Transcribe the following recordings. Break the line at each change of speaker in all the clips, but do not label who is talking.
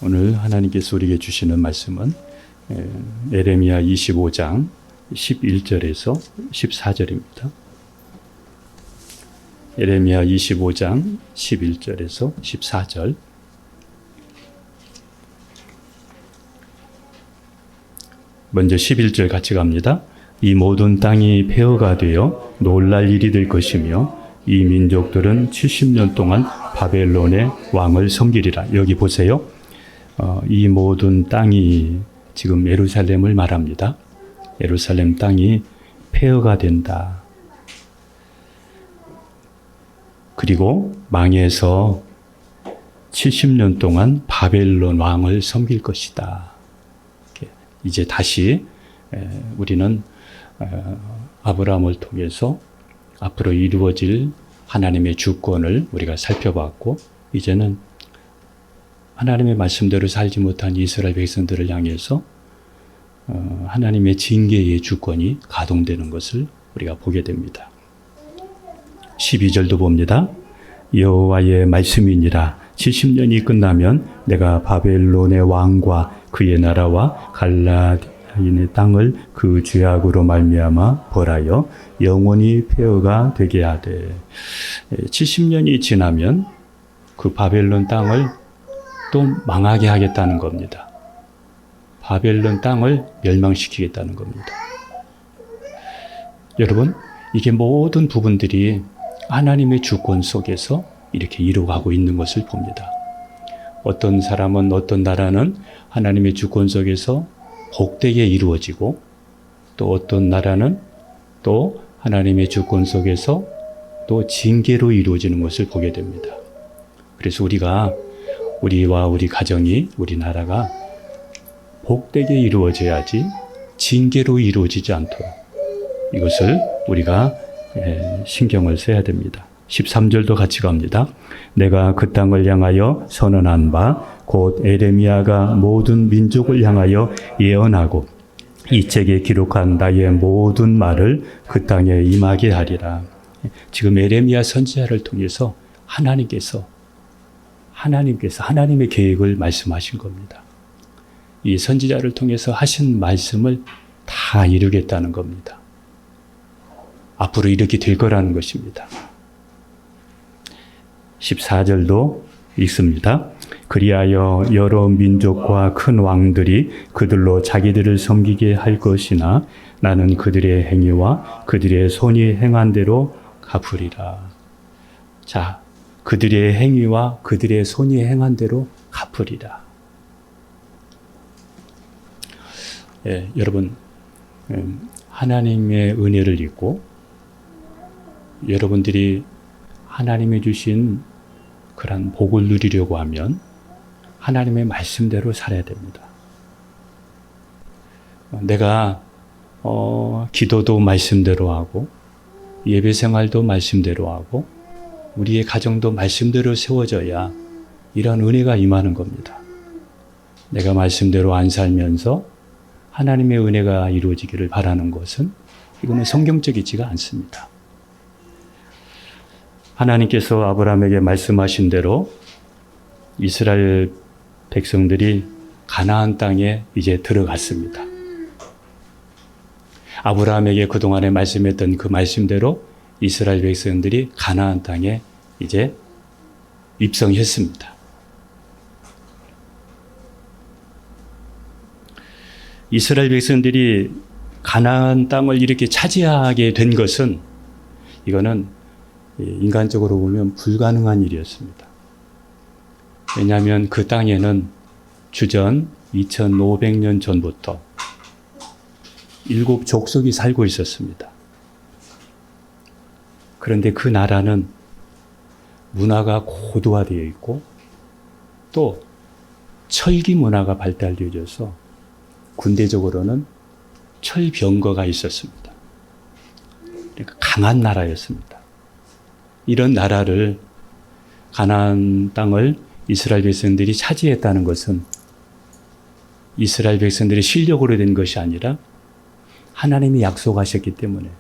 오늘 하나님께서 우리에게 주시는 말씀은 예레미야 25장 11절에서 14절입니다. 예레미야 25장 11절에서 14절. 먼저 11절 같이 갑니다. 이 모든 땅이 폐허가 되어 놀랄 일이 될 것이며 이 민족들은 70년 동안 바벨론의 왕을 섬기리라. 여기 보세요. 이 모든 땅이 지금 예루살렘을 말합니다. 예루살렘 땅이 폐허가 된다. 그리고 망해서 70년 동안 바벨론 왕을 섬길 것이다. 이제 다시 우리는 아브라함을 통해서 앞으로 이루어질 하나님의 주권을 우리가 살펴봤고, 이제는 하나님의 말씀대로 살지 못한 이스라엘 백성들을 향해서 하나님의 징계의 주권이 가동되는 것을 우리가 보게 됩니다. 12절도 봅니다. 여호와의 말씀이니라. 70년이 끝나면 내가 바벨론의 왕과 그의 나라와 갈라디아인의 땅을 그 죄악으로 말미암아 벌하여 영원히 폐허가 되게 하되, 70년이 지나면 그 바벨론 땅을 또 망하게 하겠다는 겁니다. 바벨론 땅을 멸망시키겠다는 겁니다. 여러분, 이게 모든 부분들이 하나님의 주권 속에서 이렇게 이루어가고 있는 것을 봅니다. 어떤 사람은, 어떤 나라는 하나님의 주권 속에서 복되게 이루어지고, 또 어떤 나라는 또 하나님의 주권 속에서 또 징계로 이루어지는 것을 보게 됩니다. 그래서 우리와 우리 가정이, 우리 나라가 복되게 이루어져야지 징계로 이루어지지 않도록 이것을 우리가 신경을 써야 됩니다. 13절도 같이 갑니다. 내가 그 땅을 향하여 선언한 바 곧 에레미야가 모든 민족을 향하여 예언하고 이 책에 기록한 나의 모든 말을 그 땅에 임하게 하리라. 지금 에레미야 선지자를 통해서 하나님의 계획을 말씀하신 겁니다. 이 선지자를 통해서 하신 말씀을 다 이루겠다는 겁니다. 앞으로 이렇게 될 거라는 것입니다. 14절도 읽습니다. 그리하여 여러 민족과 큰 왕들이 그들로 자기들을 섬기게 할 것이나 나는 그들의 행위와 그들의 손이 행한 대로 갚으리라. 자, 그들의 행위와 그들의 손이 행한 대로 갚으리라. 여러분, 하나님의 은혜를 잊고 여러분들이 하나님이 주신 그런 복을 누리려고 하면 하나님의 말씀대로 살아야 됩니다. 내가 기도도 말씀대로 하고 예배 생활도 말씀대로 하고 우리의 가정도 말씀대로 세워져야 이런 은혜가 임하는 겁니다. 내가 말씀대로 안 살면서 하나님의 은혜가 이루어지기를 바라는 것은 이거는 성경적이지가 않습니다. 하나님께서 아브라함에게 말씀하신 대로 이스라엘 백성들이 가나안 땅에 이제 들어갔습니다. 아브라함에게 그동안에 말씀했던 그 말씀대로 이스라엘 백성들이 가나안 땅에 이제 입성했습니다. 이스라엘 백성들이 가나안 땅을 이렇게 차지하게 된 것은 이거는 인간적으로 보면 불가능한 일이었습니다. 왜냐하면 그 땅에는 주전 2500년 전부터 7 족속이 살고 있었습니다. 그런데 그 나라는 문화가 고도화되어 있고 또 철기 문화가 발달되어져서 군대적으로는 철병거가 있었습니다. 그러니까 강한 나라였습니다. 이런 나라를, 가나안 땅을 이스라엘 백성들이 차지했다는 것은 이스라엘 백성들의 실력으로 된 것이 아니라 하나님이 약속하셨기 때문에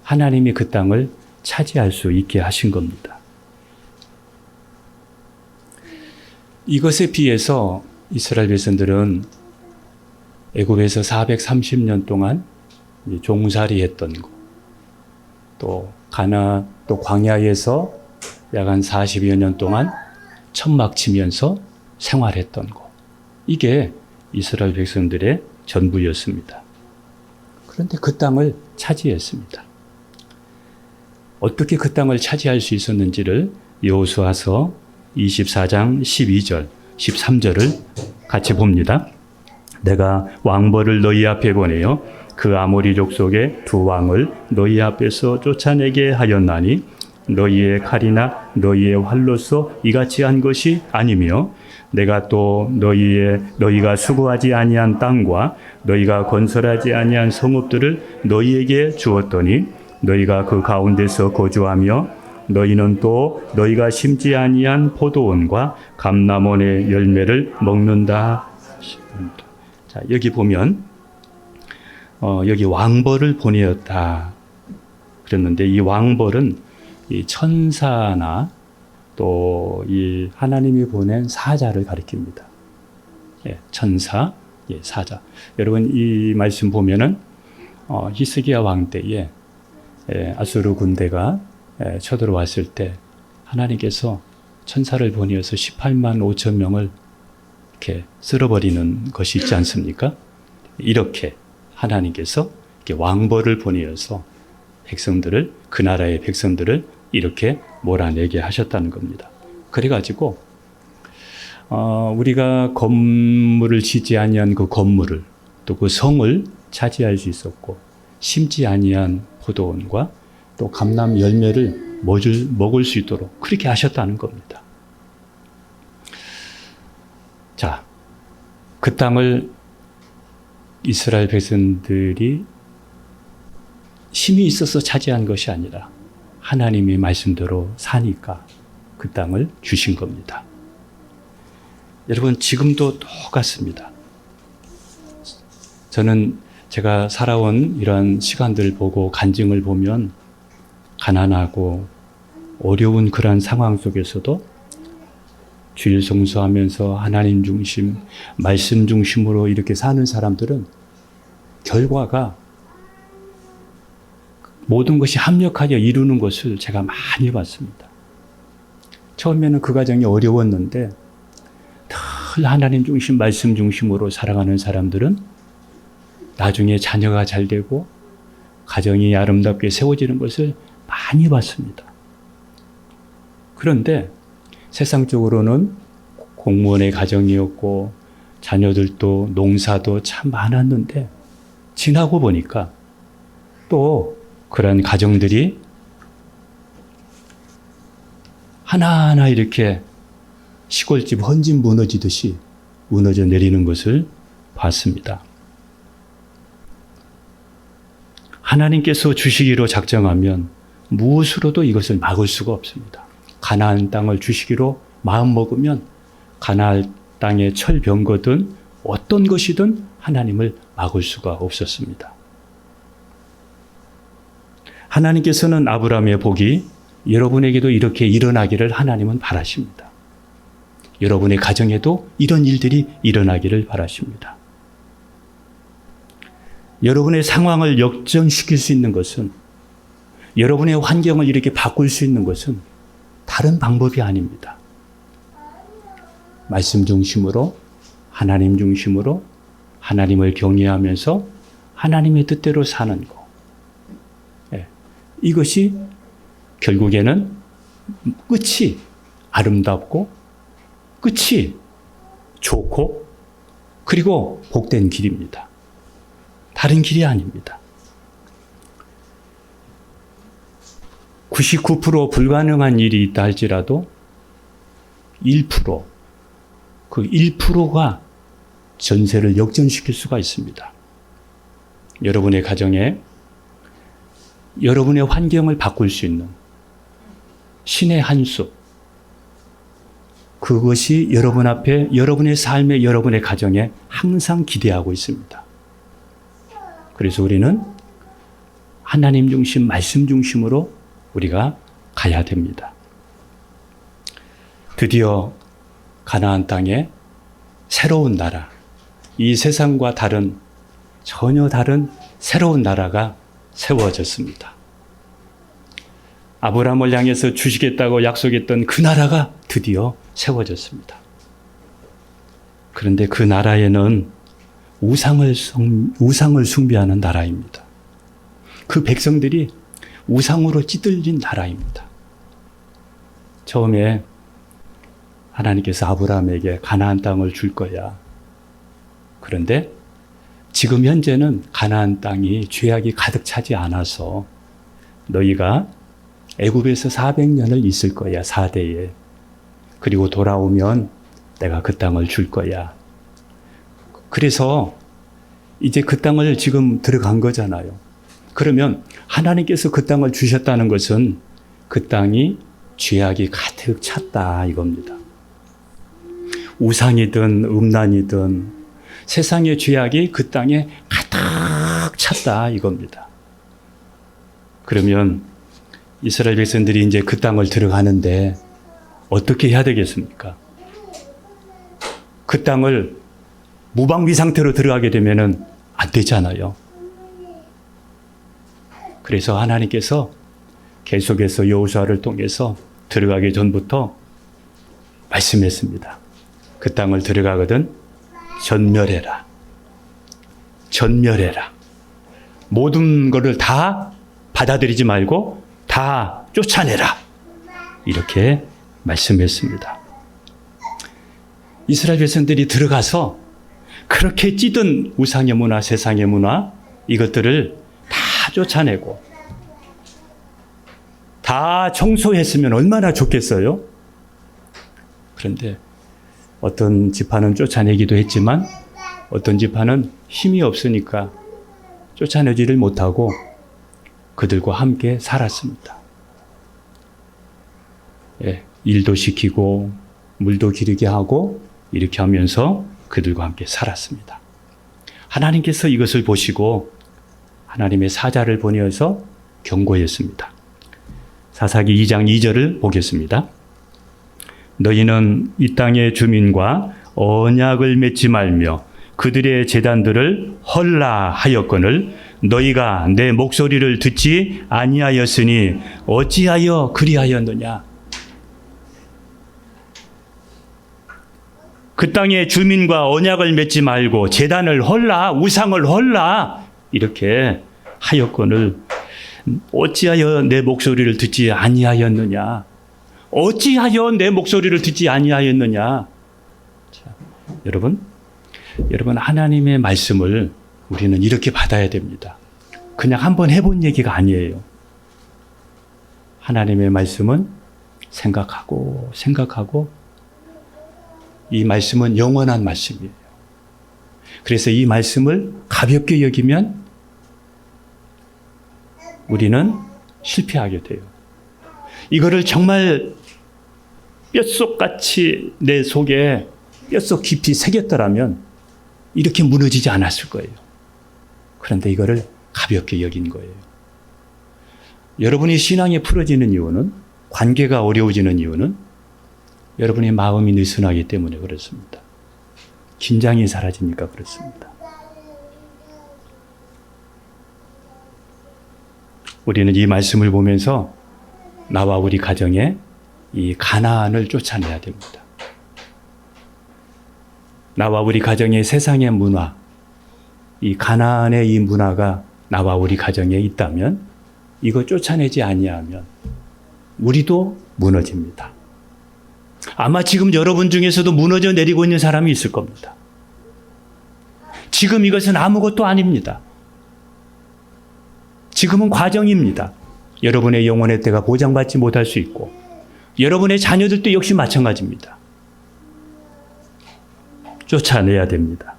하나님이 그 땅을 차지할 수 있게 하신 겁니다. 이것에 비해서 이스라엘 백성들은 애굽에서 430년 동안 종살이했던 것, 또 또 광야에서 약 한 40여 년 동안 천막 치면서 생활했던 것, 이게 이스라엘 백성들의 전부였습니다. 그런데 그 땅을 차지했습니다. 어떻게 그 땅을 차지할 수 있었는지를 여호수아서 24장 12절, 13절을 같이 봅니다. 내가 왕벌을 너희 앞에 보내어 그 아모리 족속의 두 왕을 너희 앞에서 쫓아내게 하였나니 너희의 칼이나 너희의 활로서 이같이 한 것이 아니며 내가 또 너희가 수고하지 아니한 땅과 너희가 건설하지 아니한 성읍들을 너희에게 주었더니 너희가 그 가운데서 거주하며 너희는 또 너희가 심지 아니한 포도원과 감람원의 열매를 먹는다. 자, 여기 보면 여기 왕벌을 보내었다 그랬는데, 이 왕벌은 이 천사나 또 이 하나님이 보낸 사자를 가리킵니다. 예, 천사, 예, 사자. 여러분 이 말씀 보면은 히스기야 왕 때에 아수르 군대가 쳐들어왔을 때 하나님께서 천사를 보내어서 18만 5천 명을 이렇게 쓸어버리는 것이 있지 않습니까? 이렇게 하나님께서 이렇게 왕벌을 보내어서 백성들을, 그 나라의 백성들을 이렇게 몰아내게 하셨다는 겁니다. 그래가지고 우리가 건물을 짓지 아니한 그 건물을, 또 그 성을 차지할 수 있었고, 심지 아니한 포도원과 또 감람 열매를 먹을 수 있도록 그렇게 하셨다는 겁니다. 자, 그 땅을 이스라엘 백성들이 힘이 있어서 차지한 것이 아니라 하나님의 말씀대로 사니까 그 땅을 주신 겁니다. 여러분, 지금도 똑같습니다. 저는 제가 살아온 이런 시간들을 보고 간증을 보면 가난하고 어려운 그러한 상황 속에서도 주일 성수하면서 하나님 중심, 말씀 중심으로 이렇게 사는 사람들은 결과가 모든 것이 합력하여 이루는 것을 제가 많이 봤습니다. 처음에는 그 과정이 어려웠는데 늘 하나님 중심, 말씀 중심으로 살아가는 사람들은 나중에 자녀가 잘 되고 가정이 아름답게 세워지는 것을 많이 봤습니다. 그런데 세상적으로는 공무원의 가정이었고 자녀들도 농사도 참 많았는데 지나고 보니까 또 그런 가정들이 하나하나 이렇게 시골집 헌집 무너지듯이 무너져 내리는 것을 봤습니다. 하나님께서 주시기로 작정하면 무엇으로도 이것을 막을 수가 없습니다. 가나안 땅을 주시기로 마음먹으면 가나안 땅의 철병거든 어떤 것이든 하나님을 막을 수가 없었습니다. 하나님께서는 아브라함의 복이 여러분에게도 이렇게 일어나기를 하나님은 바라십니다. 여러분의 가정에도 이런 일들이 일어나기를 바라십니다. 여러분의 상황을 역전시킬 수 있는 것은, 여러분의 환경을 이렇게 바꿀 수 있는 것은 다른 방법이 아닙니다. 말씀 중심으로, 하나님 중심으로, 하나님을 경외하면서 하나님의 뜻대로 사는 것. 이것이 결국에는 끝이 아름답고 끝이 좋고 그리고 복된 길입니다. 다른 길이 아닙니다. 99% 불가능한 일이 있다 할지라도 1%, 그 1%가 전세를 역전시킬 수가 있습니다. 여러분의 가정에 여러분의 환경을 바꿀 수 있는 신의 한 수, 그것이 여러분 앞에, 여러분의 삶에, 여러분의 가정에 항상 기대하고 있습니다. 그래서 우리는 하나님 중심, 말씀 중심으로 우리가 가야 됩니다. 드디어 가나안 땅에 새로운 나라, 이 세상과 다른, 전혀 다른 새로운 나라가 세워졌습니다. 아브라함을 향해서 주시겠다고 약속했던 그 나라가 드디어 세워졌습니다. 그런데 그 나라에는 우상을 숭배하는 나라입니다. 그 백성들이 우상으로 찌들린 나라입니다. 처음에 하나님께서 아브라함에게 가나안 땅을 줄 거야. 그런데 지금 현재는 가나안 땅이 죄악이 가득 차지 않아서 너희가 애굽에서 400년을 있을 거야, 4대에. 그리고 돌아오면 내가 그 땅을 줄 거야. 그래서 이제 그 땅을 지금 들어간 거잖아요. 그러면 하나님께서 그 땅을 주셨다는 것은 그 땅이 죄악이 가득 찼다 이겁니다. 우상이든 음란이든 세상의 죄악이 그 땅에 가득 찼다 이겁니다. 그러면 이스라엘 백성들이 이제 그 땅을 들어가는데 어떻게 해야 되겠습니까? 그 땅을 무방비 상태로 들어가게 되면은 안 되잖아요. 그래서 하나님께서 계속해서 여호수아를 통해서 들어가기 전부터 말씀했습니다. 그 땅을 들어가거든 전멸해라. 전멸해라. 모든 것을 다 받아들이지 말고 다 쫓아내라. 이렇게 말씀했습니다. 이스라엘 백성들이 들어가서 그렇게 찌든 우상의 문화, 세상의 문화 이것들을 다 쫓아내고 다 청소했으면 얼마나 좋겠어요? 그런데 어떤 지파는 쫓아내기도 했지만 어떤 지파는 힘이 없으니까 쫓아내지를 못하고 그들과 함께 살았습니다. 예, 일도 시키고 물도 기르게 하고 이렇게 하면서 그들과 함께 살았습니다. 하나님께서 이것을 보시고 하나님의 사자를 보내어서 경고했습니다. 사사기 2장 2절을 보겠습니다. 너희는 이 땅의 주민과 언약을 맺지 말며 그들의 제단들을 헐라하였거늘 너희가 내 목소리를 듣지 아니하였으니 어찌하여 그리하였느냐. 그 땅의 주민과 언약을 맺지 말고 제단을 헐라, 우상을 헐라 이렇게 하였거늘 어찌하여 내 목소리를 듣지 아니하였느냐. 어찌하여 내 목소리를 듣지 아니하였느냐. 자, 여러분 하나님의 말씀을 우리는 이렇게 받아야 됩니다. 그냥 한번 해본 얘기가 아니에요. 하나님의 말씀은 생각하고 이 말씀은 영원한 말씀이에요. 그래서 이 말씀을 가볍게 여기면 우리는 실패하게 돼요. 이거를 정말 뼛속같이 내 속에 뼛속 깊이 새겼더라면 이렇게 무너지지 않았을 거예요. 그런데 이거를 가볍게 여긴 거예요. 여러분이 신앙이 풀어지는 이유는, 관계가 어려워지는 이유는 여러분의 마음이 느슨하기 때문에 그렇습니다. 긴장이 사라지니까 그렇습니다. 우리는 이 말씀을 보면서 나와 우리 가정에 이 가나안을 쫓아내야 됩니다. 나와 우리 가정의 세상의 문화, 이 가나안의 이 문화가 나와 우리 가정에 있다면 이거 쫓아내지 아니하면 우리도 무너집니다. 아마 지금 여러분 중에서도 무너져 내리고 있는 사람이 있을 겁니다. 지금 이것은 아무것도 아닙니다. 지금은 과정입니다. 여러분의 영혼의 때가 보장받지 못할 수 있고 여러분의 자녀들도 역시 마찬가지입니다. 쫓아내야 됩니다.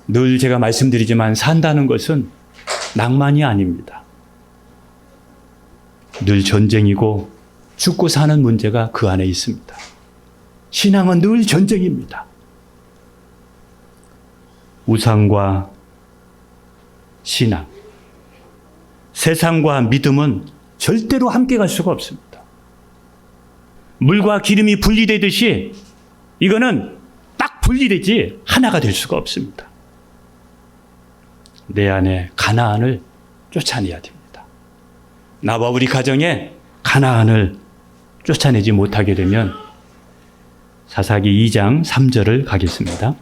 늘 제가 말씀드리지만 산다는 것은 낭만이 아닙니다. 늘 전쟁이고 죽고 사는 문제가 그 안에 있습니다. 신앙은 늘 전쟁입니다. 우상과 신앙, 세상과 믿음은 절대로 함께 갈 수가 없습니다. 물과 기름이 분리되듯이 이거는 딱 분리되지 하나가 될 수가 없습니다. 내 안에 가나안을 쫓아내야 됩니다. 나와 우리 가정에 가나안을 쫓아내지 못하게 되면 사사기 2장 3절을 가겠습니다.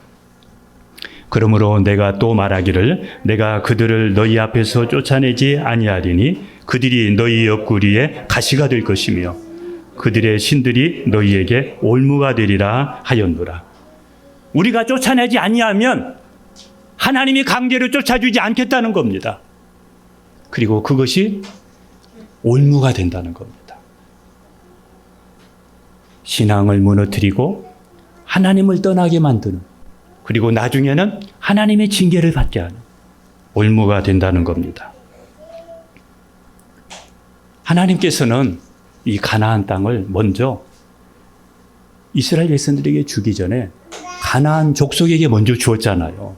그러므로 내가 또 말하기를 내가 그들을 너희 앞에서 쫓아내지 아니하리니 그들이 너희 옆구리에 가시가 될 것이며 그들의 신들이 너희에게 올무가 되리라 하였노라. 우리가 쫓아내지 아니하면 하나님이 강제로 쫓아주지 않겠다는 겁니다. 그리고 그것이 올무가 된다는 겁니다. 신앙을 무너뜨리고 하나님을 떠나게 만드는, 그리고 나중에는 하나님의 징계를 받게 하는 올무가 된다는 겁니다. 하나님께서는 이 가나안 땅을 먼저 이스라엘 백성들에게 주기 전에 가나안 족속에게 먼저 주었잖아요.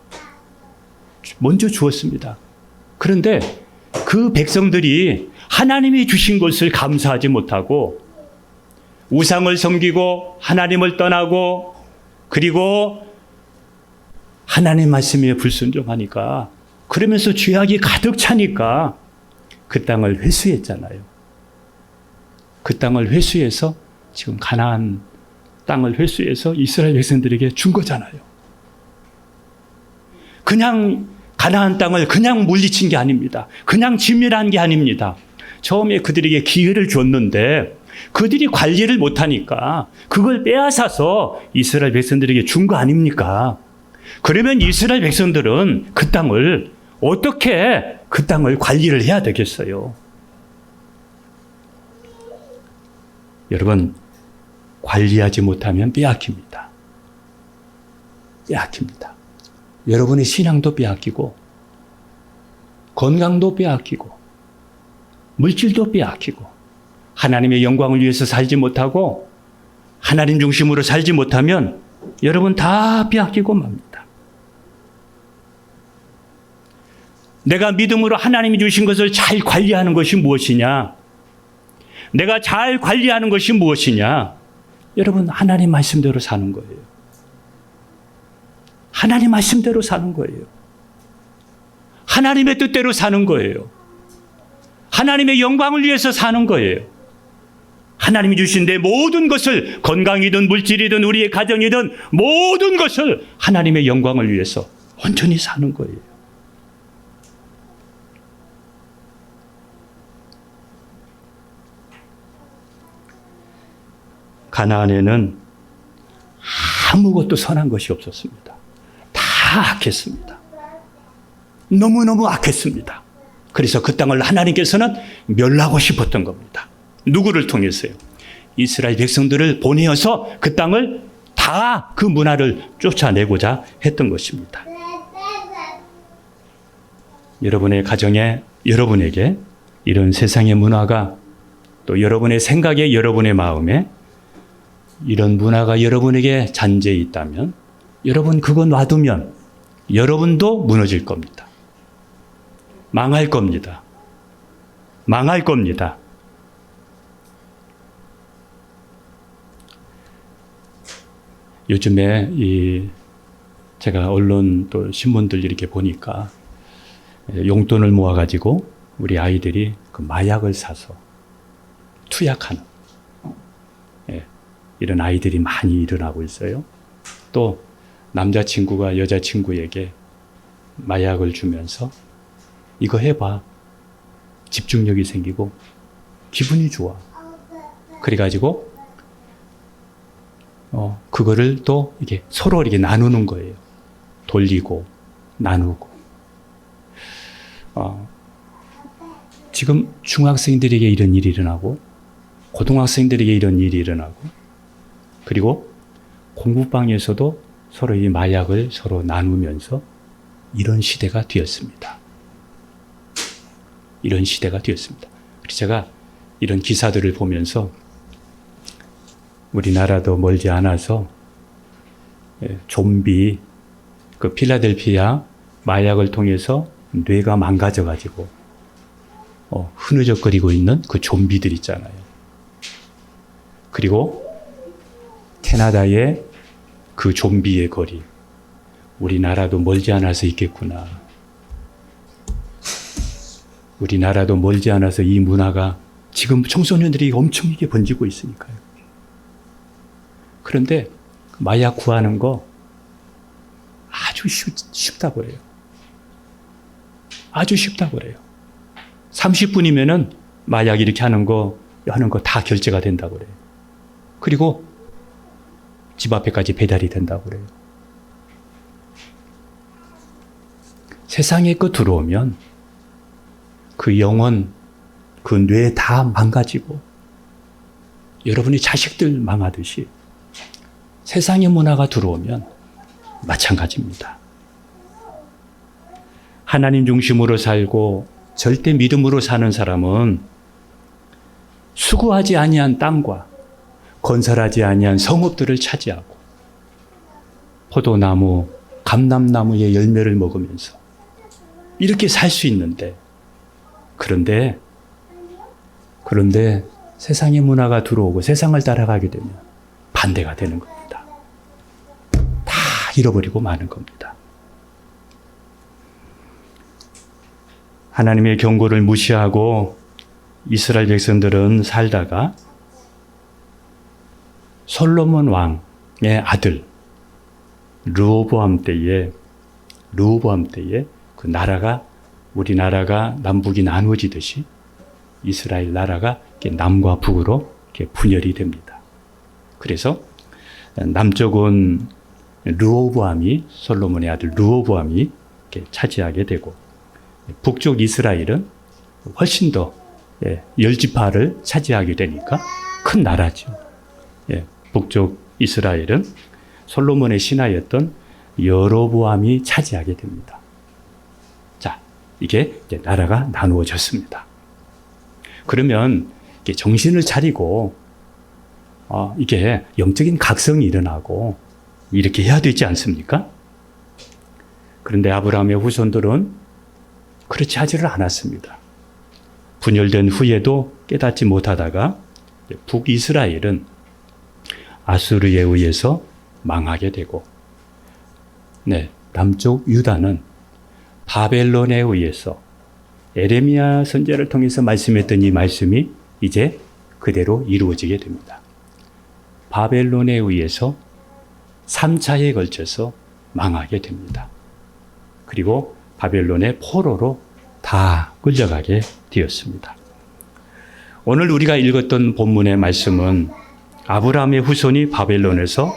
먼저 주었습니다. 그런데 그 백성들이 하나님이 주신 것을 감사하지 못하고 우상을 섬기고 하나님을 떠나고 그리고 하나님 말씀에 불순종하니까, 그러면서 죄악이 가득 차니까 그 땅을 회수했잖아요. 그 땅을 회수해서 지금 가나안 땅을 회수해서 이스라엘 백성들에게 준 거잖아요. 그냥 가나안 땅을 그냥 물리친 게 아닙니다. 그냥 진멸한 게 아닙니다. 처음에 그들에게 기회를 줬는데 그들이 관리를 못하니까 그걸 빼앗아서 이스라엘 백성들에게 준 거 아닙니까? 그러면 이스라엘 백성들은 그 땅을 어떻게 그 땅을 관리를 해야 되겠어요? 여러분, 관리하지 못하면 빼앗깁니다. 빼앗깁니다. 여러분의 신앙도 빼앗기고 건강도 빼앗기고 물질도 빼앗기고 하나님의 영광을 위해서 살지 못하고 하나님 중심으로 살지 못하면 여러분 다 빼앗기고 맙니다. 내가 믿음으로 하나님이 주신 것을 잘 관리하는 것이 무엇이냐? 내가 잘 관리하는 것이 무엇이냐? 여러분, 하나님 말씀대로 사는 거예요. 하나님 말씀대로 사는 거예요. 하나님의 뜻대로 사는 거예요. 하나님의 영광을 위해서 사는 거예요. 하나님이 주신 내 모든 것을, 건강이든 물질이든 우리의 가정이든 모든 것을 하나님의 영광을 위해서 온전히 사는 거예요. 가나안에는 아무것도 선한 것이 없었습니다. 다 악했습니다. 너무너무 악했습니다. 그래서 그 땅을 하나님께서는 멸하고 싶었던 겁니다. 누구를 통해서요? 이스라엘 백성들을 보내어서 그 땅을 다 그 문화를 쫓아내고자 했던 것입니다. 여러분의 가정에, 여러분에게 이런 세상의 문화가, 또 여러분의 생각에, 여러분의 마음에 이런 문화가 여러분에게 잔재해 있다면 여러분 그거 놔두면 여러분도 무너질 겁니다. 망할 겁니다. 망할 겁니다. 요즘에 제가 언론 또 신문들 이렇게 보니까 용돈을 모아가지고 우리 아이들이 그 마약을 사서 투약하는 이런 아이들이 많이 일어나고 있어요. 또 남자친구가 여자친구에게 마약을 주면서 이거 해봐. 집중력이 생기고 기분이 좋아. 그래가지고 그거를 또 이게 서로 이렇게 나누는 거예요. 돌리고 나누고. 지금 중학생들에게 이런 일이 일어나고 고등학생들에게 이런 일이 일어나고, 그리고 공부방에서도 서로 이 마약을 서로 나누면서 이런 시대가 되었습니다. 이런 시대가 되었습니다. 그래서 제가 이런 기사들을 보면서 우리나라도 멀지 않아서 좀비, 그 필라델피아 마약을 통해서 뇌가 망가져가지고 흐느적거리고 있는 그 좀비들 있잖아요. 그리고 캐나다의 그 좀비의 거리, 우리나라도 멀지 않아서 있겠구나. 우리나라도 멀지 않아서 이 문화가 지금 청소년들이 엄청나게 번지고 있으니까요. 그런데 마약 구하는 거 아주 쉽다고 해요. 아주 쉽다고 그래요. 30분이면은 마약 이렇게 하는 거 다 결제가 된다고 그래요. 그리고 집 앞에까지 배달이 된다고 그래요. 세상에 거 들어오면 그 영혼, 그 뇌 다 망가지고 여러분이 자식들 망하듯이 세상의 문화가 들어오면 마찬가지입니다. 하나님 중심으로 살고 절대 믿음으로 사는 사람은 수고하지 아니한 땅과 건설하지 아니한 성읍들을 차지하고 포도나무, 감람나무의 열매를 먹으면서 이렇게 살 수 있는데, 그런데 세상의 문화가 들어오고 세상을 따라가게 되면 반대가 되는 겁니다. 다 잃어버리고 마는 겁니다. 하나님의 경고를 무시하고 이스라엘 백성들은 살다가 솔로몬 왕의 아들 르호보암 때에 그 나라가, 우리나라가 남북이 나누어지듯이 이스라엘 나라가 남과 북으로 분열이 됩니다. 그래서 남쪽은 솔로몬의 아들 르호보암이 차지하게 되고, 북쪽 이스라엘은 훨씬 더 10지파를 차지하게 되니까 큰 나라죠. 북쪽 이스라엘은 솔로몬의 신하였던 여로보암이 차지하게 됩니다. 자, 이게 이제 나라가 나누어졌습니다. 그러면 정신을 차리고 이게 영적인 각성이 일어나고 이렇게 해야 되지 않습니까? 그런데 아브라함의 후손들은 그렇지 하지를 않았습니다. 분열된 후에도 깨닫지 못하다가 북이스라엘은 아수르에 의해서 망하게 되고, 남쪽 유다는 바벨론에 의해서 에레미야 선지자를 통해서 말씀했던 이 말씀이 이제 그대로 이루어지게 됩니다. 바벨론에 의해서 3차에 걸쳐서 망하게 됩니다. 그리고 바벨론의 포로로 다 끌려가게 되었습니다. 오늘 우리가 읽었던 본문의 말씀은 아브라함의 후손이 바벨론에서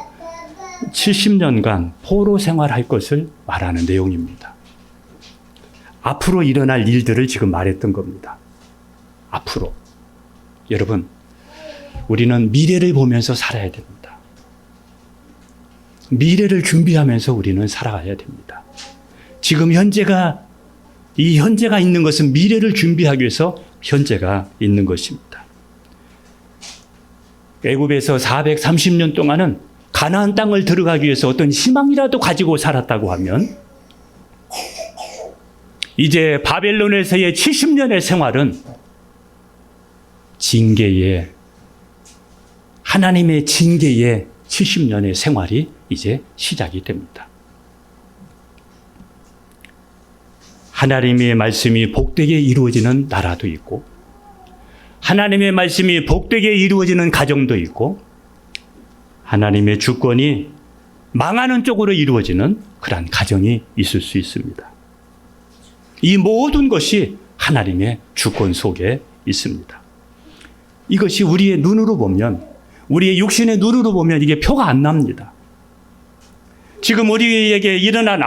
70년간 포로 생활할 것을 말하는 내용입니다. 앞으로 일어날 일들을 지금 말했던 겁니다. 앞으로. 여러분, 우리는 미래를 보면서 살아야 됩니다. 미래를 준비하면서 우리는 살아가야 됩니다. 지금 현재가 있는 것은 미래를 준비하기 위해서 현재가 있는 것입니다. 애굽에서 430년 동안은 가나안 땅을 들어가기 위해서 어떤 희망이라도 가지고 살았다고 하면, 이제 바벨론에서의 70년의 생활은 하나님의 징계의 70년의 생활이 이제 시작이 됩니다. 하나님의 말씀이 복되게 이루어지는 나라도 있고, 하나님의 말씀이 복되게 이루어지는 가정도 있고, 하나님의 주권이 망하는 쪽으로 이루어지는 그러한 가정이 있을 수 있습니다. 이 모든 것이 하나님의 주권 속에 있습니다. 이것이 우리의 눈으로 보면, 우리의 육신의 눈으로 보면 이게 표가 안 납니다. 지금 우리에게 일어난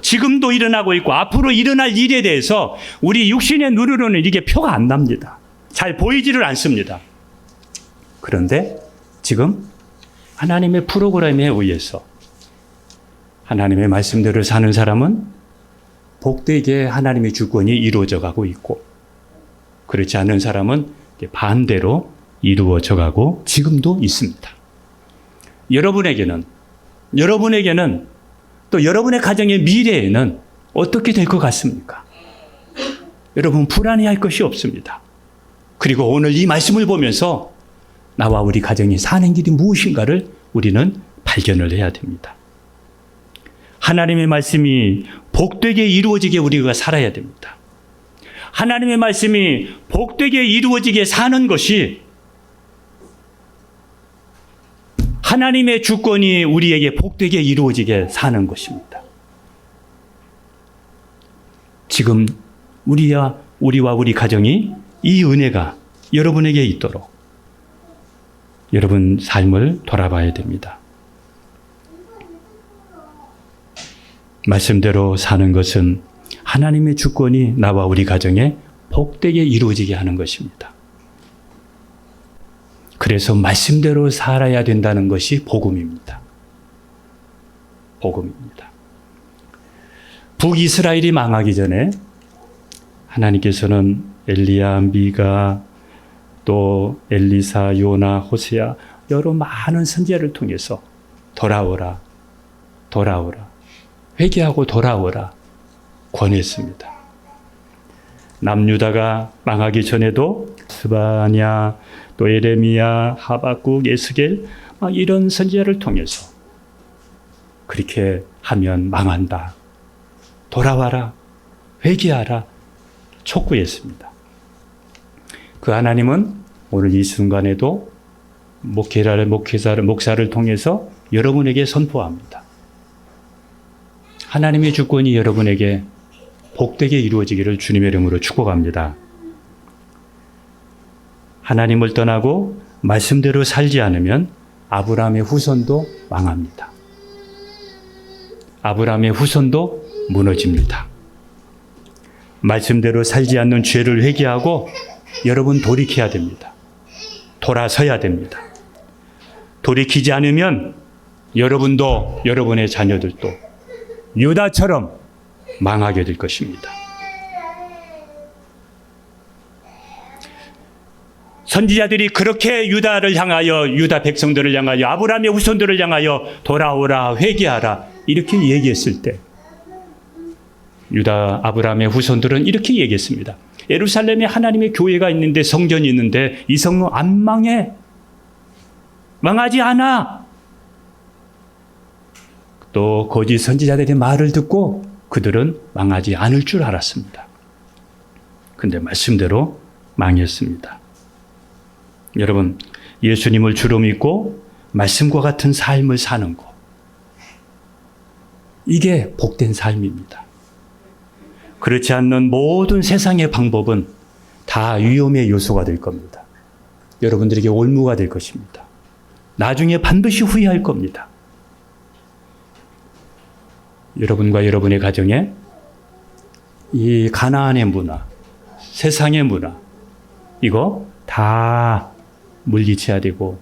지금도 일어나고 있고 앞으로 일어날 일에 대해서 우리 육신의 눈으로는 이게 표가 안 납니다. 잘 보이지를 않습니다. 그런데 지금 하나님의 프로그램에 의해서 하나님의 말씀대로 사는 사람은 복되게 하나님의 주권이 이루어져 가고 있고, 그렇지 않은 사람은 반대로 이루어져 가고 지금도 있습니다. 여러분에게는 또 여러분의 가정의 미래에는 어떻게 될 것 같습니까? 여러분, 불안해할 것이 없습니다. 그리고 오늘 이 말씀을 보면서 나와 우리 가정이 사는 길이 무엇인가를 우리는 발견을 해야 됩니다. 하나님의 말씀이 복되게 이루어지게 우리가 살아야 됩니다. 하나님의 말씀이 복되게 이루어지게 사는 것이 하나님의 주권이 우리에게 복되게 이루어지게 사는 것입니다. 지금 우리와 우리 가정이 이 은혜가 여러분에게 있도록 여러분 삶을 돌아봐야 됩니다. 말씀대로 사는 것은 하나님의 주권이 나와 우리 가정에 복되게 이루어지게 하는 것입니다. 그래서 말씀대로 살아야 된다는 것이 복음입니다. 복음입니다. 북이스라엘이 망하기 전에 하나님께서는 엘리야, 미가, 또 엘리사, 요나, 호세아 여러 많은 선지자를 통해서 돌아오라, 돌아오라, 회개하고 돌아오라 권했습니다. 남유다가 망하기 전에도 스바냐, 또 에레미야, 하박국, 에스겔 이런 선지자를 통해서 그렇게 하면 망한다. 돌아와라, 회개하라 촉구했습니다. 그 하나님은 오늘 이 순간에도 목사를 통해서 여러분에게 선포합니다. 하나님의 주권이 여러분에게 복되게 이루어지기를 주님의 이름으로 축복합니다. 하나님을 떠나고 말씀대로 살지 않으면 아브라함의 후손도 망합니다. 아브라함의 후손도 무너집니다. 말씀대로 살지 않는 죄를 회개하고 여러분 돌이켜야 됩니다. 돌아서야 됩니다. 돌이키지 않으면 여러분도 여러분의 자녀들도 유다처럼 망하게 될 것입니다. 선지자들이 그렇게 유다를 향하여, 유다 백성들을 향하여, 아브라함의 후손들을 향하여 돌아오라, 회개하라 이렇게 얘기했을 때 유다 아브라함의 후손들은 이렇게 얘기했습니다. 예루살렘에 하나님의 교회가 있는데, 성전이 있는데 이 성은 안 망해. 망하지 않아. 또 거짓 선지자들의 말을 듣고 그들은 망하지 않을 줄 알았습니다. 근데 말씀대로 망했습니다. 여러분, 예수님을 주로 믿고 말씀과 같은 삶을 사는 것, 이게 복된 삶입니다. 그렇지 않는 모든 세상의 방법은 다 위험의 요소가 될 겁니다. 여러분들에게 올무가 될 것입니다. 나중에 반드시 후회할 겁니다. 여러분과 여러분의 가정에 이 가나안의 문화, 세상의 문화, 이거 다 물리쳐야 되고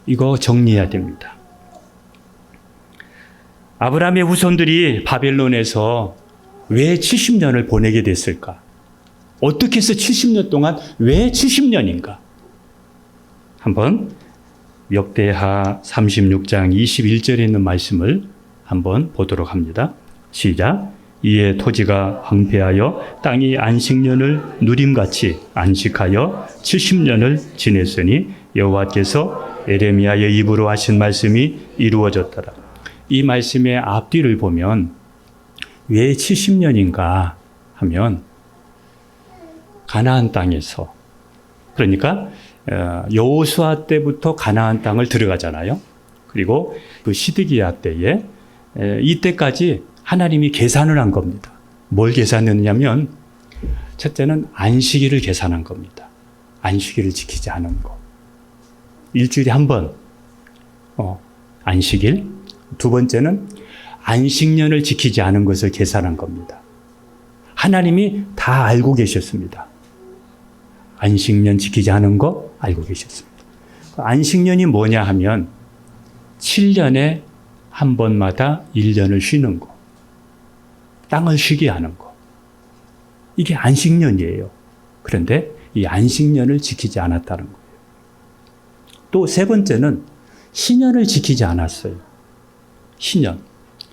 이거 정리해야 됩니다. 아브라함의 후손들이 바벨론에서 왜 70년을 보내게 됐을까? 어떻게 해서 70년 동안 왜 70년인가? 한번 역대하 36장 21절에 있는 말씀을 한번 보도록 합니다. 시작. 이에 토지가 황폐하여 땅이 안식년을 누림같이 안식하여 70년을 지냈으니 여호와께서 에레미야의 입으로 하신 말씀이 이루어졌더라. 이 말씀의 앞뒤를 보면 왜 70년인가 하면 가나안 땅에서, 그러니까 여호수아 때부터 가나안 땅을 들어가잖아요. 그리고 그 시드기야 때에 이때까지 하나님이 계산을 한 겁니다. 뭘 계산했냐면 첫째는 안식일을 계산한 겁니다. 안식일을 지키지 않은 거. 일주일에 한 번 안식일. 두 번째는 안식년을 지키지 않은 것을 계산한 겁니다. 하나님이 다 알고 계셨습니다. 안식년 지키지 않은 거 알고 계셨습니다. 안식년이 뭐냐 하면 7년에 한 번마다 1년을 쉬는 거. 땅을 쉬게 하는 거. 이게 안식년이에요. 그런데 이 안식년을 지키지 않았다는 거예요. 또 세 번째는 신년을 지키지 않았어요. 신년.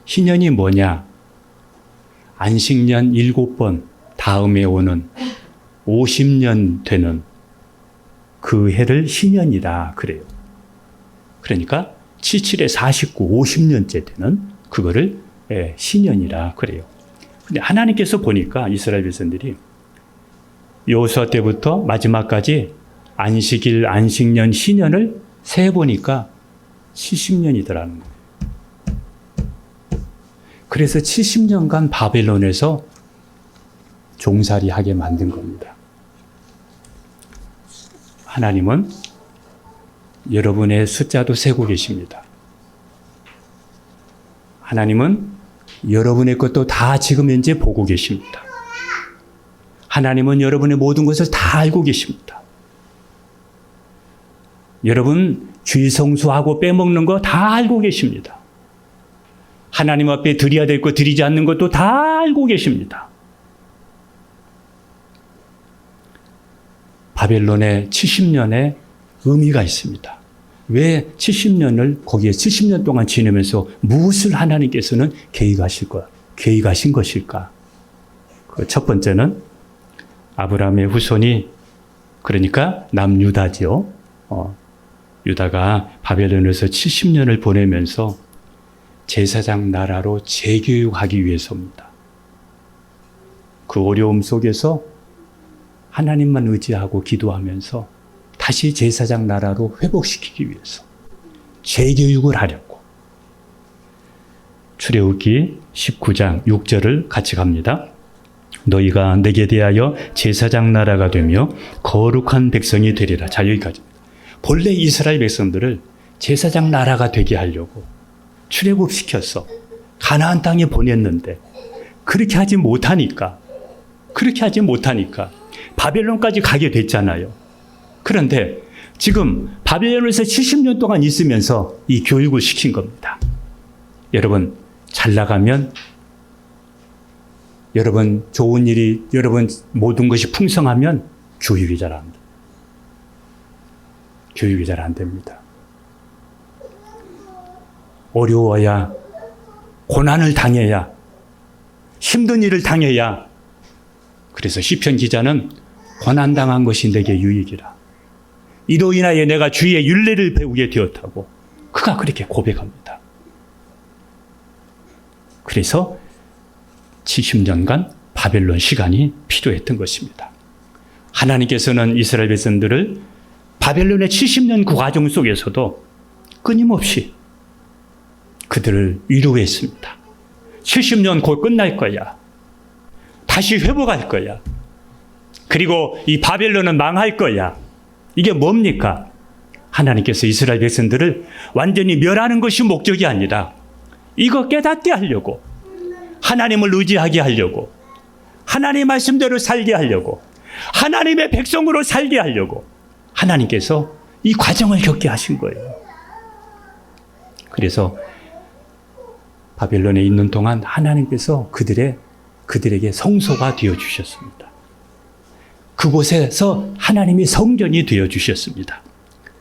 신년이 뭐냐? 안식년 7번 다음에 오는 50년 되는 그 해를 신년이라 그래요. 그러니까 77에 49, 50년째 되는 그거를 신년이라 그래요. 근데 하나님께서 보니까 이스라엘 백성들이 여호수아 때부터 마지막까지 안식일, 안식년, 신년을 세보니까 70년이더라는 거예요. 그래서 70년간 바벨론에서 종살이하게 만든 겁니다. 하나님은 여러분의 숫자도 세고 계십니다. 하나님은 여러분의 것도 다 지금 현재 보고 계십니다. 하나님은 여러분의 모든 것을 다 알고 계십니다. 여러분 주일 성수하고 빼먹는 거 다 알고 계십니다. 하나님 앞에 드려야 될 것 드리지 않는 것도 다 알고 계십니다. 바벨론의 70년의 의미가 있습니다. 왜 70년을 거기에 70년 동안 지내면서 무엇을 하나님께서는 계획하신 것일까? 그 첫 번째는 아브라함의 후손이 그러니까 남유다죠. 유다가 바벨론에서 70년을 보내면서 제사장 나라로 재교육하기 위해서입니다. 그 어려움 속에서 하나님만 의지하고 기도하면서 다시 제사장 나라로 회복시키기 위해서 재교육을 하려고. 출애굽기 19장 6절을 같이 갑니다. 너희가 내게 대하여 제사장 나라가 되며 거룩한 백성이 되리라. 자, 여기까지입니다. 본래 이스라엘 백성들을 제사장 나라가 되게 하려고 출애굽시켜서 가나안 땅에 보냈는데 그렇게 하지 못하니까 바벨론까지 가게 됐잖아요. 그런데 지금 바벨론에서 70년 동안 있으면서 이 교육을 시킨 겁니다. 여러분 잘 나가면 여러분 좋은 일이 여러분 모든 것이 풍성하면 교육이 잘 안 됩니다. 교육이 잘 안 됩니다. 어려워야 고난을 당해야 힘든 일을 당해야 그래서 시편 기자는 고난당한 것이 내게 유익이라. 이로 인하여 내가 주의 율례를 배우게 되었다고 그가 그렇게 고백합니다. 그래서 70년간 바벨론 시간이 필요했던 것입니다. 하나님께서는 이스라엘 백성들을 바벨론의 70년 그 과정 속에서도 끊임없이 그들을 위로했습니다. 70년 곧 끝날 거야. 다시 회복할 거야. 그리고 이 바벨론은 망할 거야. 이게 뭡니까? 하나님께서 이스라엘 백성들을 완전히 멸하는 것이 목적이 아니라 이거 깨닫게 하려고, 하나님을 의지하게 하려고, 하나님의 말씀대로 살게 하려고, 하나님의 백성으로 살게 하려고 하나님께서 이 과정을 겪게 하신 거예요. 그래서 바벨론에 있는 동안 하나님께서 그들에게 성소가 되어주셨습니다. 그곳에서 하나님이 성전이 되어주셨습니다.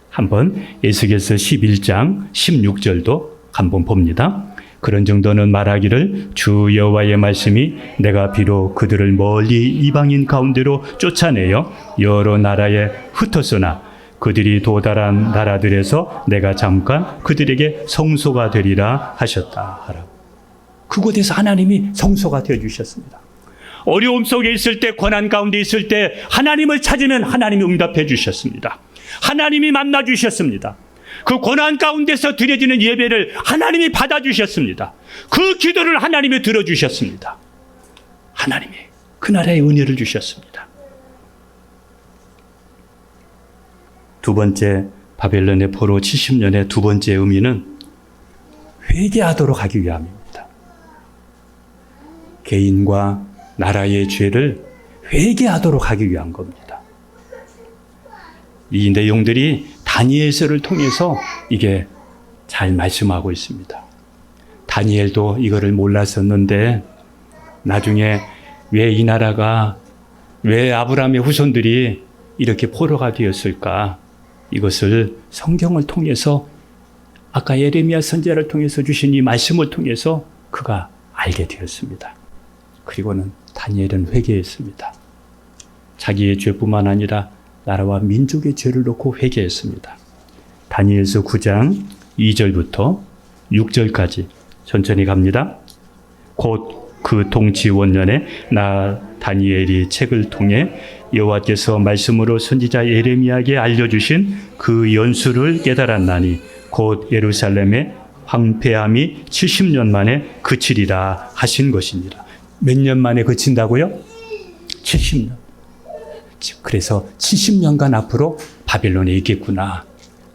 한번 에스겔서 11장 16절도 한번 봅니다. 그런 정도는 말하기를 주 여호와의 말씀이 내가 비록 그들을 멀리 이방인 가운데로 쫓아내어 여러 나라에 흩었으나 그들이 도달한 나라들에서 내가 잠깐 그들에게 성소가 되리라 하셨다 하라고. 그곳에서 하나님이 성소가 되어주셨습니다. 어려움 속에 있을 때, 고난 가운데 있을 때 하나님을 찾으면 하나님이 응답해 주셨습니다. 하나님이 만나 주셨습니다. 그 고난 가운데서 드려지는 예배를 하나님이 받아주셨습니다. 그 기도를 하나님이 들어주셨습니다. 하나님이 그 나라의 은혜를 주셨습니다. 두 번째, 바벨론의 포로 70년의 두 번째 의미는 회개하도록 하기 위함입니다. 개인과 나라의 죄를 회개하도록 하기 위한 겁니다. 이 내용들이 다니엘서를 통해서 이게 잘 말씀하고 있습니다. 다니엘도 이거를 몰랐었는데 나중에 왜 이 나라가, 왜 아브라함의 후손들이 이렇게 포로가 되었을까? 이것을 성경을 통해서 아까 예레미야 선지자를 통해서 주신 이 말씀을 통해서 그가 알게 되었습니다. 그리고는 다니엘은 회개했습니다. 자기의 죄뿐만 아니라 나라와 민족의 죄를 놓고 회개했습니다. 다니엘서 9장 2절부터 6절까지 천천히 갑니다. 곧 그 동치 원년에 나 다니엘이 책을 통해 여호와께서 말씀으로 선지자 예레미야에게 알려주신 그 연수를 깨달았나니 곧 예루살렘의 황폐함이 70년 만에 그치리라 하신 것이니라. 몇 년 만에 그친다고요? 70년. 그래서 70년간 앞으로 바벨론에 있겠구나.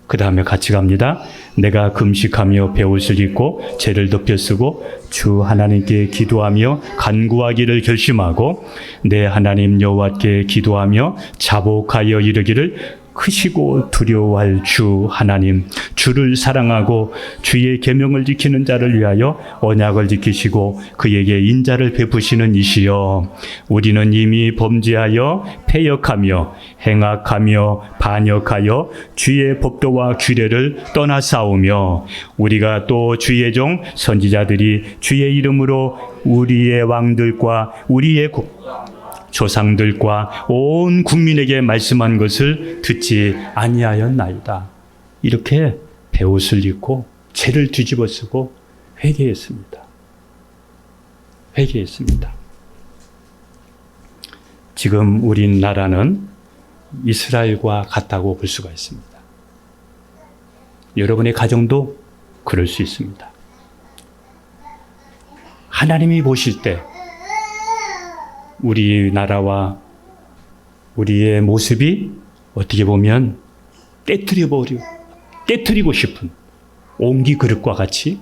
그 다음에 같이 갑니다. 내가 금식하며 베옷을 입고 죄를 덮여 쓰고 주 하나님께 기도하며 간구하기를 결심하고 내 하나님 여호와께 기도하며 자복하여 이르기를 크시고 두려워할 주 하나님, 주를 사랑하고 주의 계명을 지키는 자를 위하여 언약을 지키시고 그에게 인자를 베푸시는 이시여, 우리는 이미 범죄하여 패역하며 행악하며 반역하여 주의 법도와 규례를 떠나싸우며 우리가 또 주의 종 선지자들이 주의 이름으로 우리의 왕들과 우리의 조상들과 온 국민에게 말씀한 것을 듣지 아니하였나이다. 이렇게 베옷을 입고 죄를 뒤집어 쓰고 회개했습니다. 회개했습니다. 지금 우리나라는 이스라엘과 같다고 볼 수가 있습니다. 여러분의 가정도 그럴 수 있습니다. 하나님이 보실 때 우리나라와 우리의 모습이 어떻게 보면 깨트리고 싶은 옹기 그릇과 같이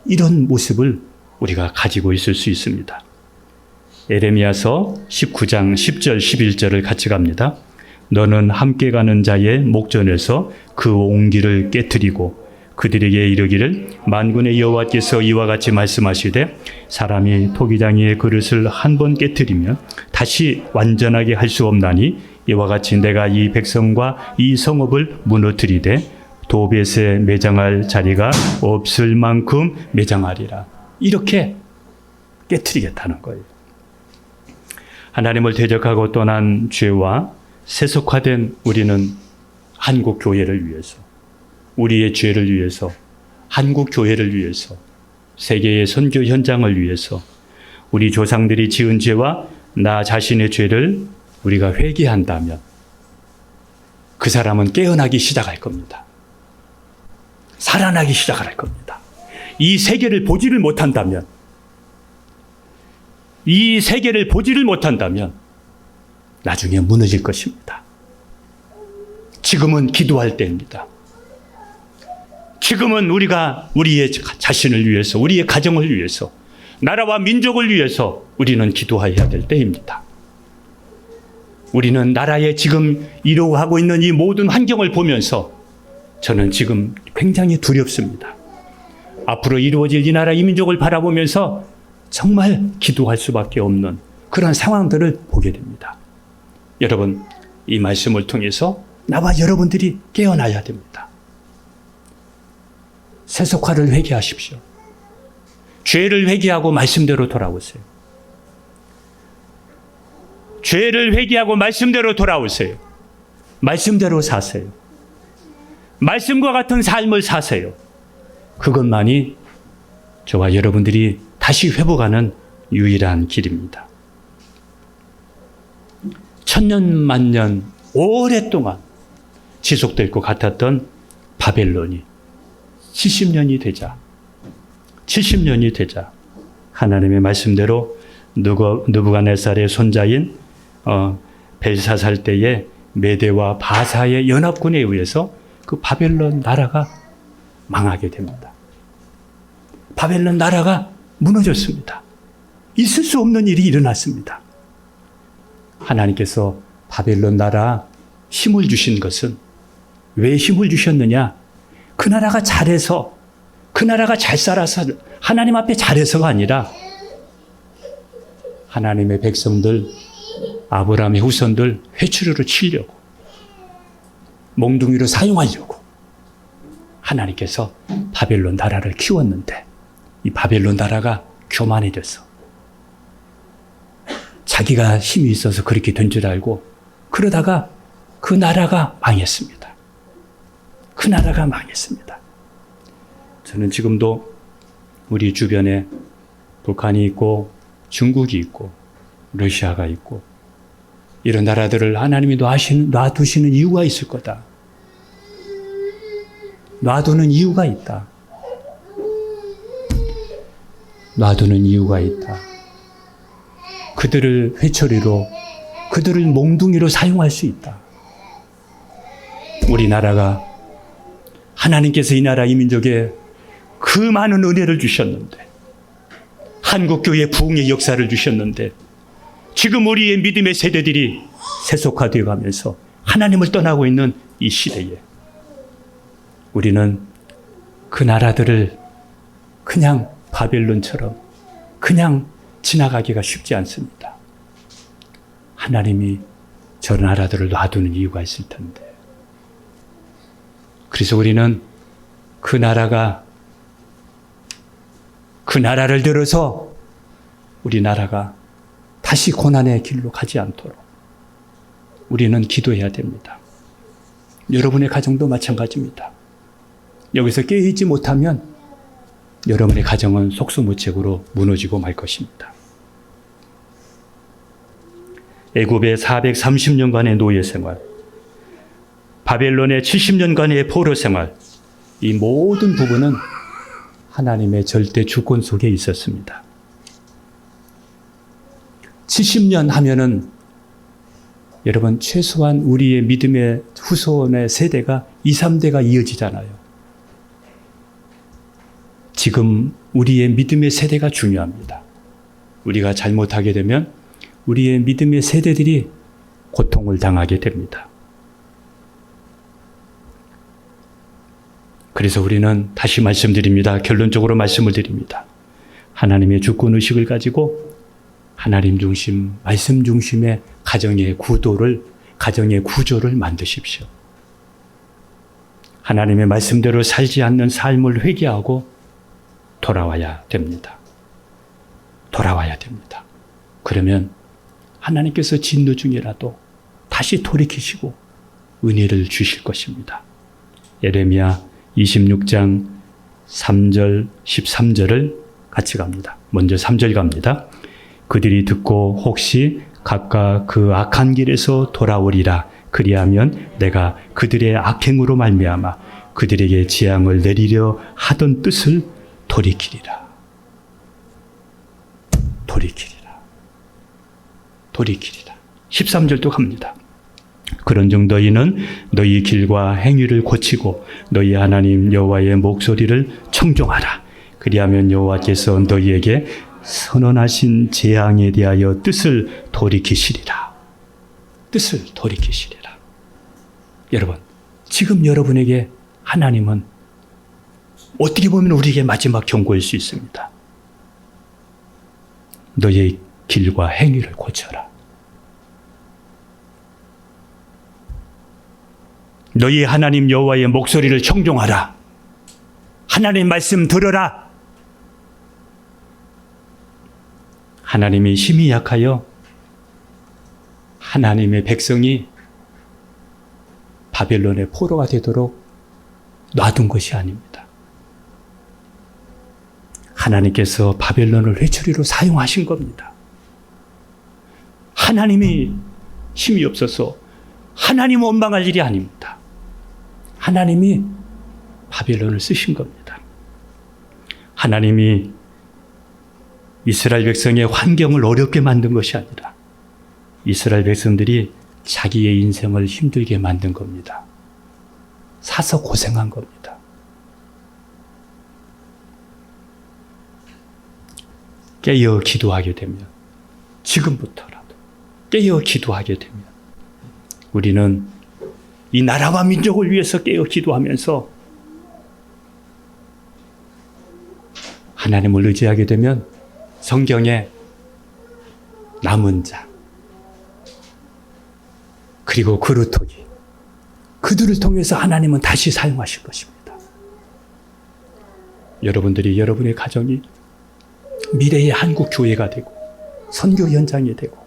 이런 모습을 우리가 가지고 있을 수 있습니다. 예레미야서 19장 10절 11절을 같이 갑니다. 너는 함께 가는 자의 목전에서 그 옹기를 깨트리고 그들에게 이르기를 만군의 여호와께서 이와 같이 말씀하시되 사람이 토기장이의 그릇을 한 번 깨트리면 다시 완전하게 할 수 없나니 이와 같이 내가 이 백성과 이 성읍을 무너뜨리되 도벳에 매장할 자리가 없을 만큼 매장하리라. 이렇게 깨트리겠다는 거예요. 하나님을 대적하고 떠난 죄와 세속화된 우리는 한국 교회를 위해서, 우리의 죄를 위해서, 한국 교회를 위해서, 세계의 선교 현장을 위해서 우리 조상들이 지은 죄와 나 자신의 죄를 우리가 회개한다면 그 사람은 깨어나기 시작할 겁니다. 살아나기 시작할 겁니다. 이 세계를 보지를 못한다면, 이 세계를 보지를 못한다면 나중에 무너질 것입니다. 지금은 기도할 때입니다. 지금은 우리가 우리의 자신을 위해서, 우리의 가정을 위해서, 나라와 민족을 위해서 우리는 기도해야 될 때입니다. 우리는 나라에 지금 이루어가고 있는 이 모든 환경을 보면서 저는 지금 굉장히 두렵습니다. 앞으로 이루어질 이 나라, 이 민족을 바라보면서 정말 기도할 수밖에 없는 그런 상황들을 보게 됩니다. 여러분, 이 말씀을 통해서 나와 여러분들이 깨어나야 됩니다. 세속화를 회개하십시오. 죄를 회개하고 말씀대로 돌아오세요. 죄를 회개하고 말씀대로 돌아오세요. 말씀대로 사세요. 말씀과 같은 삶을 사세요. 그것만이 저와 여러분들이 다시 회복하는 유일한 길입니다. 천년 만년 오랫동안 지속될 것 같았던 바벨론이 70년이 되자 하나님의 말씀대로 느부갓네살의 손자인 벨사살 때에 메대와 바사의 연합군에 의해서 그 바벨론 나라가 망하게 됩니다. 바벨론 나라가 무너졌습니다. 있을 수 없는 일이 일어났습니다. 하나님께서 바벨론 나라 힘을 주신 것은 왜 힘을 주셨느냐? 그 나라가 잘해서, 그 나라가 잘 살아서 하나님 앞에 잘해서가 아니라 하나님의 백성들, 아브라함의 후손들 회초리로 치려고, 몽둥이로 사용하려고 하나님께서 바벨론 나라를 키웠는데 이 바벨론 나라가 교만해져서 자기가 힘이 있어서 그렇게 된 줄 알고 그러다가 그 나라가 망했습니다. 그 나라가 망했습니다. 저는 지금도 우리 주변에 북한이 있고 중국이 있고 러시아가 있고 이런 나라들을 하나님이 놔두시는 이유가 있을 거다. 놔두는 이유가 있다. 놔두는 이유가 있다. 그들을 회초리로, 그들을 몽둥이로 사용할 수 있다. 우리나라가 하나님께서 이 나라 이 민족에 그 많은 은혜를 주셨는데, 한국교회 부흥의 역사를 주셨는데, 지금 우리의 믿음의 세대들이 세속화되어 가면서 하나님을 떠나고 있는 이 시대에 우리는 그 나라들을 그냥 바벨론처럼 그냥 지나가기가 쉽지 않습니다. 하나님이 저 나라들을 놔두는 이유가 있을 텐데. 그래서 우리는 그 나라를 들어서 우리나라가 다시 고난의 길로 가지 않도록 우리는 기도해야 됩니다. 여러분의 가정도 마찬가지입니다. 여기서 깨어있지 못하면 여러분의 가정은 속수무책으로 무너지고 말 것입니다. 애굽의 430년간의 노예 생활, 바벨론의 70년간의 포로 생활, 이 모든 부분은 하나님의 절대 주권 속에 있었습니다. 70년 하면은 여러분 최소한 우리의 믿음의 후손의 세대가 2, 3대가 이어지잖아요. 지금 우리의 믿음의 세대가 중요합니다. 우리가 잘못하게 되면 우리의 믿음의 세대들이 고통을 당하게 됩니다. 그래서 우리는 다시 말씀드립니다. 결론적으로 말씀을 드립니다. 하나님의 주권의식을 가지고 하나님 중심, 말씀 중심의 가정의 구조를 만드십시오. 하나님의 말씀대로 살지 않는 삶을 회개하고 돌아와야 됩니다. 돌아와야 됩니다. 그러면 하나님께서 진노 중이라도 다시 돌이키시고 은혜를 주실 것입니다. 예레미야 26장 3절, 13절을 같이 갑니다. 먼저 3절 갑니다. 그들이 듣고 혹시 각각 그 악한 길에서 돌아오리라. 그리하면 내가 그들의 악행으로 말미암아 그들에게 재앙을 내리려 하던 뜻을 돌이키리라. 돌이키리라. 돌이키리라. 13절도 갑니다. 그런즉 너희는 너희 길과 행위를 고치고 너희 하나님 여호와의 목소리를 청종하라. 그리하면 여호와께서 너희에게 선언하신 재앙에 대하여 뜻을 돌이키시리라. 뜻을 돌이키시리라. 여러분, 지금 여러분에게 하나님은 어떻게 보면 우리에게 마지막 경고일 수 있습니다. 너의 길과 행위를 고쳐라. 너희 하나님 여호와의 목소리를 청종하라. 하나님 말씀 들어라. 하나님이 힘이 약하여 하나님의 백성이 바벨론의 포로가 되도록 놔둔 것이 아닙니다. 하나님께서 바벨론을 회초리로 사용하신 겁니다. 하나님이 힘이 없어서 하나님 원망할 일이 아닙니다. 하나님이 바벨론을 쓰신 겁니다. 하나님이 이스라엘 백성의 환경을 어렵게 만든 것이 아니라 이스라엘 백성들이 자기의 인생을 힘들게 만든 겁니다. 사서 고생한 겁니다. 깨어 기도하게 되면, 지금부터라도 깨어 기도하게 되면 우리는 이 나라와 민족을 위해서 깨어 기도하면서 하나님을 의지하게 되면 성경에 남은 자 그리고 그루터기 그들을 통해서 하나님은 다시 사용하실 것입니다. 여러분들이 여러분의 가정이 미래의 한국 교회가 되고 선교 현장이 되고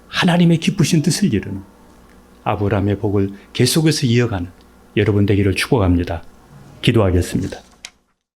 하나님의 기쁘신 뜻을 이루는 아브라함의 복을 계속해서 이어가는 여러분 되기를 축복합니다. 기도하겠습니다.